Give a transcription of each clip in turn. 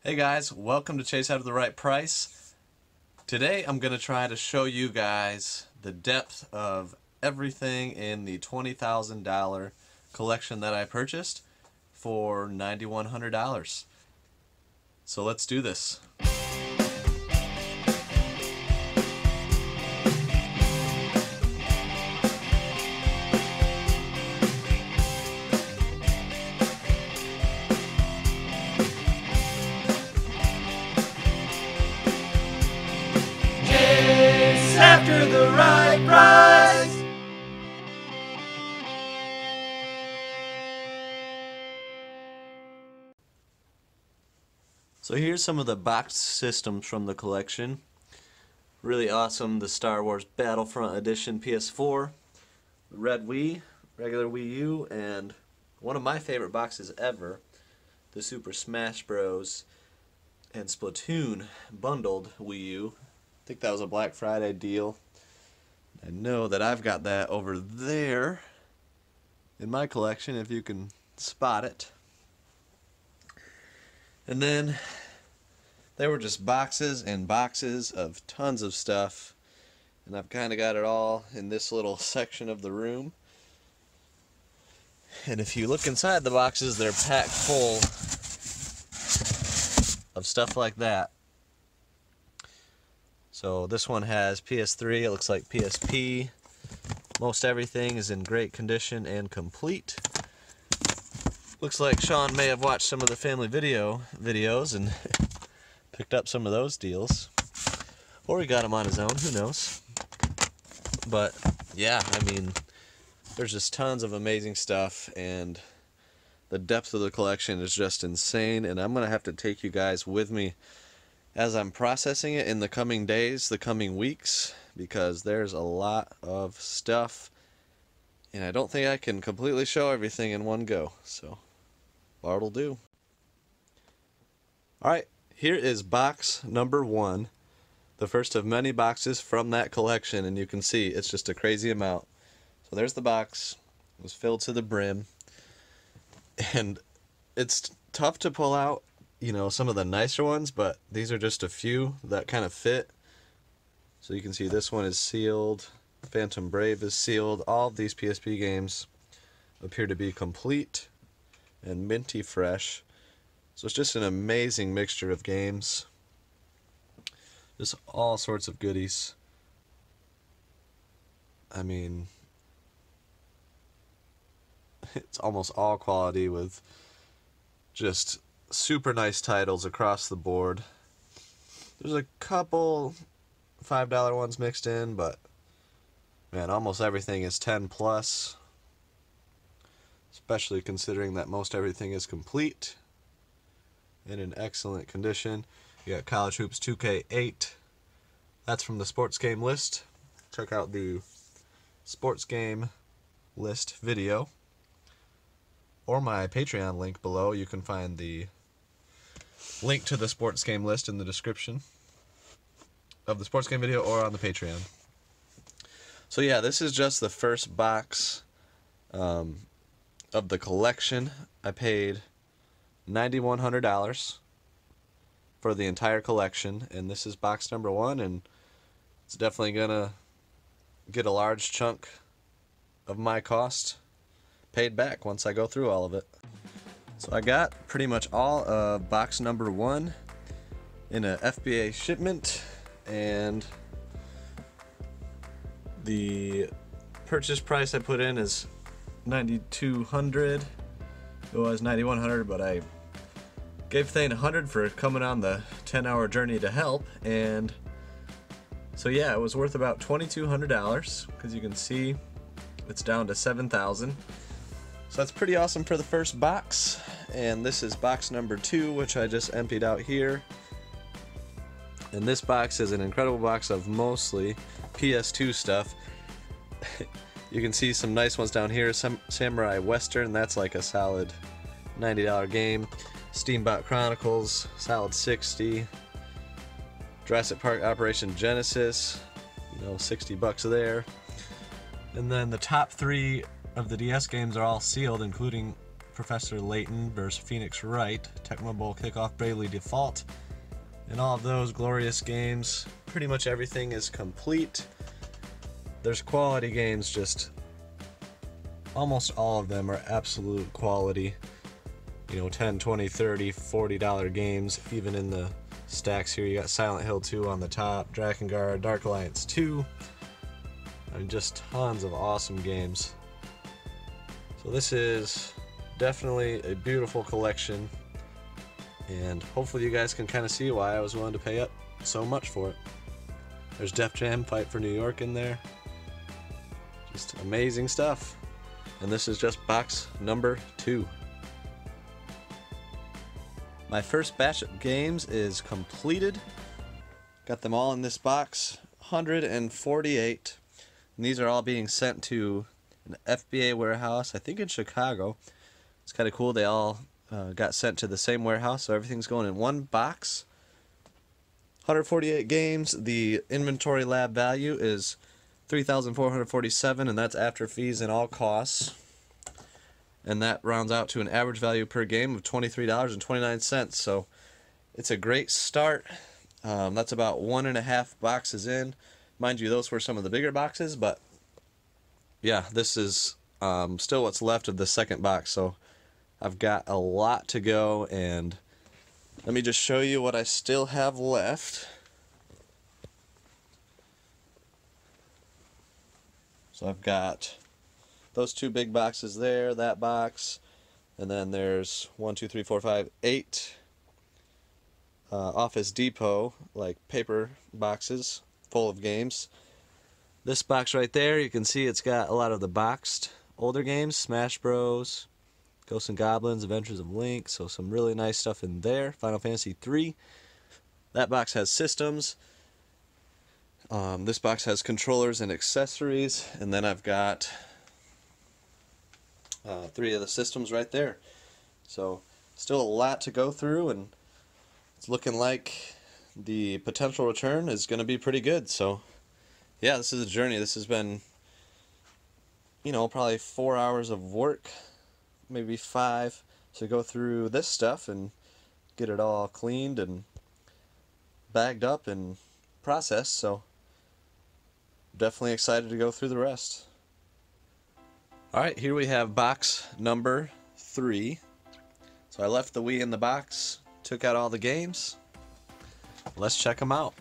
Hey guys, welcome to Chase After the Right Price. Today I'm going to try to show you guys the depth of everything in the $20,000 collection that I purchased for $9,100. So let's do this. After the right price. So here's some of the boxed systems from the collection. Really awesome, the Star Wars Battlefront Edition PS4, Red Wii, regular Wii U, and one of my favorite boxes ever, the Super Smash Bros. And Splatoon bundled Wii U. I think that was a Black Friday deal. I know that I've got that over there in my collection, if you can spot it. And then there were just boxes and boxes of tons of stuff, and I've kind of got it all in this little section of the room. And if you look inside the boxes, they're packed full of stuff like that. So this one has PS3, it looks like PSP. Most everything is in great condition and complete. Looks like Sean may have watched some of the family videos and picked up some of those deals. Or he got them on his own, who knows. But yeah, I mean, there's just tons of amazing stuff, and the depth of the collection is just insane, and I'm going to have to take you guys with me as I'm processing it in the coming days, the coming weeks, because there's a lot of stuff, and I don't think I can completely show everything in one go, so Bart'll do. Alright, here is box number 1, the first of many boxes from that collection, and you can see it's just a crazy amount. So there's the box, it was filled to the brim, and it's tough to pull out, you know, some of the nicer ones, but these are just a few that kind of fit. So you can see this one is sealed, Phantom Brave is sealed. All of these PSP games appear to be complete and minty fresh. So it's just an amazing mixture of games. Just all sorts of goodies. I mean, it's almost all quality with just super nice titles across the board. There's a couple $5 ones mixed in, but man, almost everything is 10 plus, especially considering that most everything is complete and in excellent condition. You got College Hoops 2K8. That's from the sports game list. Check out the sports game list video or my Patreon link below. You can find the link to the sports game list in the description of the sports game video or on the Patreon. So yeah, this is just the first box of the collection. I paid $9,100 for the entire collection, and this is box number 1, and it's definitely gonna get a large chunk of my cost paid back once I go through all of it. So I got pretty much all of box number 1 in a FBA shipment, and the purchase price I put in is $9,200. It was $9,100, but I gave Thane $100 for coming on the 10-hour journey to help, and so yeah, it was worth about $2,200 because you can see it's down to $7,000. So that's pretty awesome for the first box, and this is box number 2, which I just emptied out here. And this box is an incredible box of mostly PS2 stuff. You can see some nice ones down here. Some Samurai Western, that's like a solid $90 game. Steambot Chronicles, solid $60. Jurassic Park Operation Genesis, you know, $60 there. And then the top 3 of the DS games are all sealed, including Professor Layton versus Phoenix Wright, Tecmo Bowl Kickoff, Bravely Default, and all of those glorious games. Pretty much everything is complete. There's quality games, just almost all of them are absolute quality. You know, $10, $20, $30, $40 games, even in the stacks here. You got Silent Hill 2 on the top, Drakengard, Dark Alliance 2. I mean, just tons of awesome games. So this is definitely a beautiful collection, and hopefully you guys can kind of see why I was willing to pay up so much for it. There's Def Jam Fight for New York in there. Just amazing stuff. And this is just box number 2. My first batch of games is completed. Got them all in this box, 148. And these are all being sent to an FBA warehouse, I think in Chicago. It's kind of cool. They all got sent to the same warehouse, so everything's going in one box. 148 games. The inventory lab value is $3,447, and that's after fees and all costs. And that rounds out to an average value per game of $23.29. So it's a great start. That's about 1.5 boxes in. Mind you, those were some of the bigger boxes, but yeah, this is still what's left of the second box. So I've got a lot to go, and let me just show you what I still have left. So I've got those 2 big boxes there, that box, and then there's 1, 2, 3, 4, 5, 8 Office Depot, like paper boxes full of games. This box right there, you can see it's got a lot of the boxed older games, Smash Bros, Ghosts and Goblins, Adventures of Link, so some really nice stuff in there. Final Fantasy 3. That box has systems. This box has controllers and accessories, and then I've got 3 of the systems right there. So still a lot to go through, and it's looking like the potential return is going to be pretty good. So yeah, this is a journey. This has been, you know, probably 4 hours of work, maybe 5, to go through this stuff and get it all cleaned and bagged up and processed. So definitely excited to go through the rest. Alright, here we have box number 3. So I left the Wii in the box, took out all the games. Let's check them out.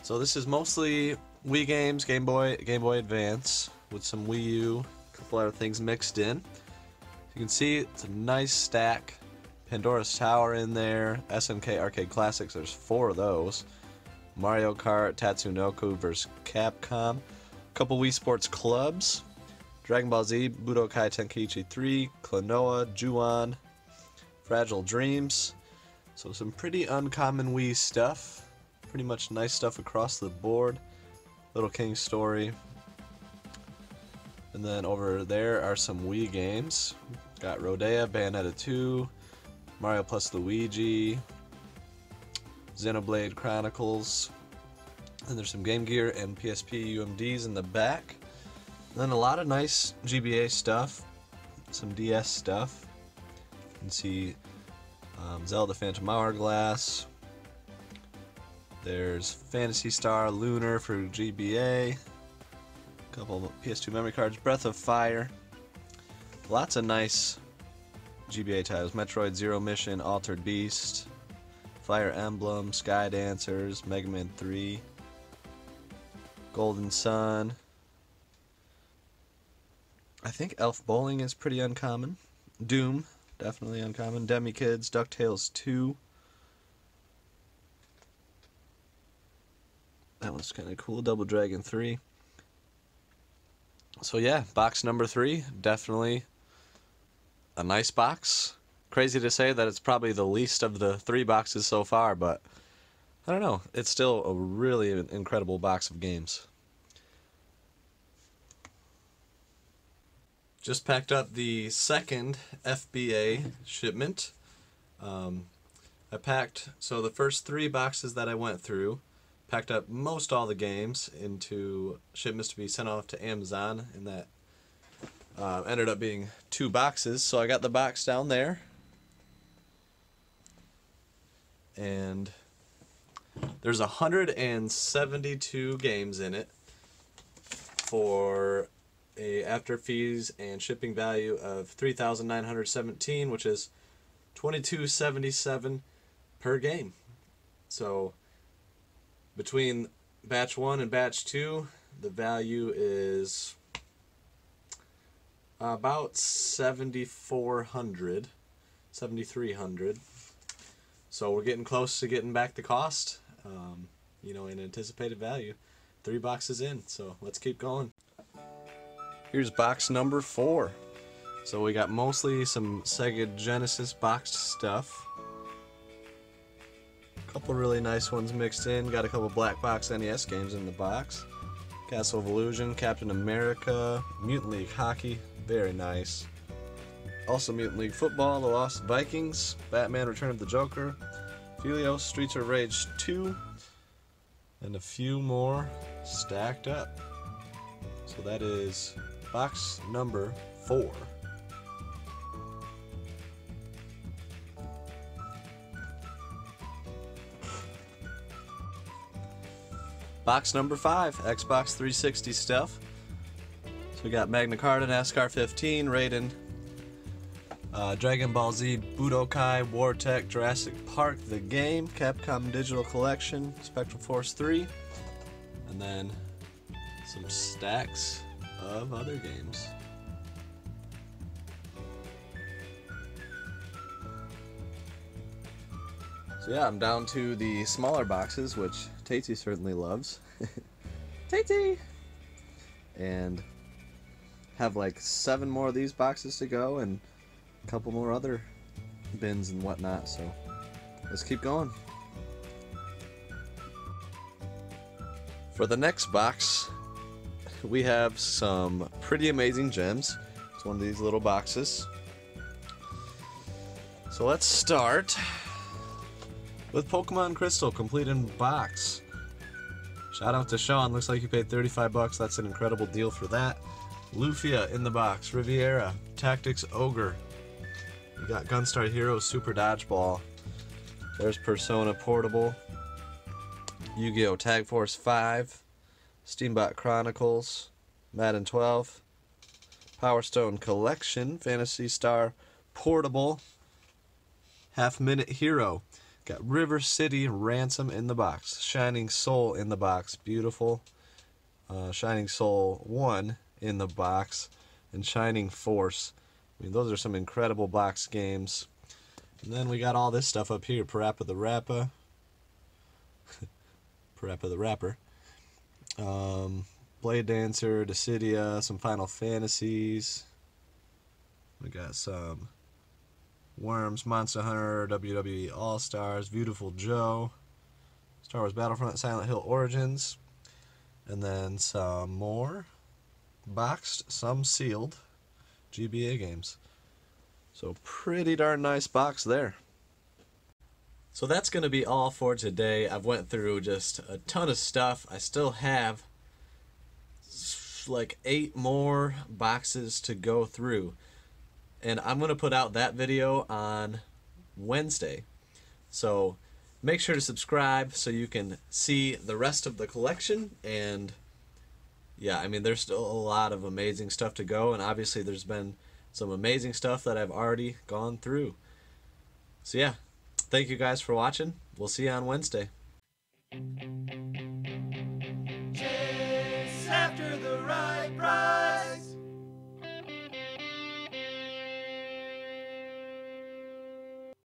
So this is mostly Wii games, Game Boy Advance, with some Wii U, a couple other things mixed in. You can see it's a nice stack. Pandora's Tower in there, SNK Arcade Classics, there's 4 of those. Mario Kart, Tatsunoko vs. Capcom. A couple Wii Sports Clubs. Dragon Ball Z, Budokai Tenkaichi 3, Klonoa, Ju-On, Fragile Dreams. So some pretty uncommon Wii stuff. Pretty much nice stuff across the board. Little King Story. And then over there are some Wii games. Got Rodea, Bayonetta 2, Mario plus Luigi, Xenoblade Chronicles. And there's some Game Gear and PSP UMDs in the back. And then a lot of nice GBA stuff, some DS stuff. You can see Zelda Phantom Hourglass. There's Phantasy Star Lunar for GBA. A couple of PS2 memory cards. Breath of Fire. Lots of nice GBA titles. Metroid Zero Mission, Altered Beast, Fire Emblem, Sky Dancers, Mega Man 3, Golden Sun. I think Elf Bowling is pretty uncommon. Doom, definitely uncommon. Demi Kids, DuckTales 2. That one's kind of cool. Double Dragon 3. So yeah, box number 3, definitely a nice box. Crazy to say that it's probably the least of the 3 boxes so far, but I don't know. It's still a really incredible box of games. Just packed up the second FBA shipment. I packed, so the first 3 boxes that I went through, packed up most all the games into shipments to be sent off to Amazon in that Ended up being 2 boxes, so I got the box down there. And there's 172 games in it for a after fees and shipping value of $3,917, which is $22.77 per game. So between batch 1 and batch 2, the value is about $7,300. So we're getting close to getting back the cost, you know, in anticipated value. 3 boxes in, so let's keep going. Here's box number 4. So we got mostly some Sega Genesis boxed stuff. A couple really nice ones mixed in. Got a couple black box NES games in the box. Castle of Illusion, Captain America, Mutant League Hockey, very nice. Also Mutant League Football, The Lost Vikings, Batman Return of the Joker, Helios, Streets of Rage 2, and a few more stacked up. So that is box number 4. Box number 5, Xbox 360 stuff. So we got Magna Carta, NASCAR 15, Raiden, Dragon Ball Z, Budokai, Wartech, Jurassic Park, the game, Capcom Digital Collection, Spectral Force 3, and then some stacks of other games. So yeah, I'm down to the smaller boxes, which Tatey certainly loves. Tatey! And have like 7 more of these boxes to go, and a couple more other bins and whatnot, so let's keep going. For the next box, we have some pretty amazing gems. It's one of these little boxes. So let's start with Pokemon Crystal complete in box. Shout out to Sean, looks like you paid 35 bucks. That's an incredible deal for that. Lufia in the box, Riviera, Tactics Ogre. You got Gunstar Hero, Super Dodgeball. There's Persona Portable, Yu-Gi-Oh! Tag Force 5, Steambot Chronicles, Madden 12, Power Stone Collection, Phantasy Star Portable, Half Minute Hero. Got River City Ransom in the box, Shining Soul in the box, beautiful. Shining Soul 1 in the box, and Shining Force. I mean, those are some incredible box games. And then we got all this stuff up here. Parappa the Rappa. Parappa the Rapper. Blade Dancer, Dissidia, some Final Fantasies. We got some Worms, Monster Hunter, WWE All-Stars, Beautiful Joe, Star Wars Battlefront, Silent Hill Origins. And then some more boxed, some sealed GBA games. So pretty darn nice box there. So that's going to be all for today. I've went through just a ton of stuff. I still have like 8 more boxes to go through. And I'm going to put out that video on Wednesday. So make sure to subscribe so you can see the rest of the collection. And yeah, I mean, there's still a lot of amazing stuff to go. And obviously there's been some amazing stuff that I've already gone through. So yeah, thank you guys for watching. We'll see you on Wednesday.